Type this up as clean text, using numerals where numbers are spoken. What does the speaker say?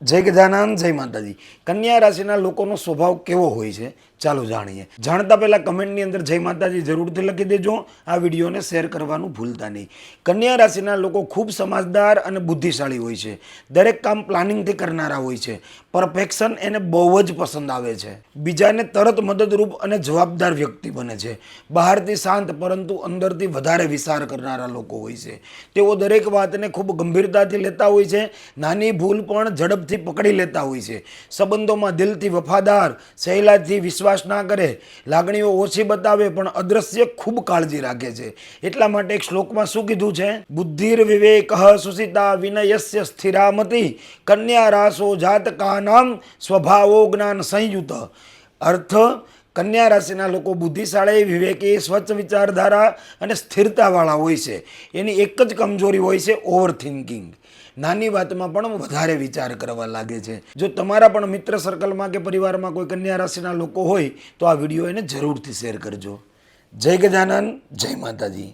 જય ગજાનન, જય માતાજી। કન્યા રાશિના લોકોનો સ્વભાવ કેવો હોય છે ચાલો જાણીએ। જાણતા પહેલા કમેન્ટની અંદર જય માતાજી જરૂરથી લખી દેજો। આ વિડીયોને શેર કરવાનું ભૂલતા નહીં। કન્યા રાશિના લોકો ખૂબ સમજદાર અને બુદ્ધિશાળી હોય છે। દરેક કામ પ્લાનિંગથી કરનારા હોય છે। પરફેક્શન એને બહુ જ પસંદ આવે છે। બીજાને તરત મદદરૂપ અને જવાબદાર વ્યક્તિ બને છે। બહારથી શાંત પરંતુ અંદરથી વધારે વિચાર કરનારા લોકો હોય છે। તેઓ દરેક વાતને ખૂબ ગંભીરતાથી લેતા હોય છે। નાની ભૂલ પણ ઝડપથી પકડી લેતા હોય છે। સંબંધોમાં દિલથી વફાદાર, સહેલાઈથી વિશ્વાસ ના કરે, લાગણીઓ ઓછી બતાવે પણ અદ્રશ્ય ખૂબ કાળજી રાખે છે। એટલા માટે એક શ્લોકમાં શું કીધું છે? બુદ્ધિર વિવેક સુસિતા વિનયસ્ય સ્થિરામતિ કન્યા રાશો જાતકાનામ સ્વભાવો જ્ઞાન સંયુત। અર્થ, કન્યા રાશિના લોકો બુદ્ધિશાળી, વિવેકી, સ્વચ્છ વિચારધારા અને સ્થિરતાવાળા હોય છે। એની એક જ કમજોરી હોય છે, ઓવર થિંકિંગ। નાની વાતમાં પણ વધારે વિચાર કરવા લાગે છે। જો તમારા પણ મિત્ર સર્કલમાં કે પરિવારમાં કોઈ કન્યા રાશિના લોકો હોય તો આ વિડીયો એને જરૂરથી શેર કરજો। જય ગજાનન, જય માતાજી।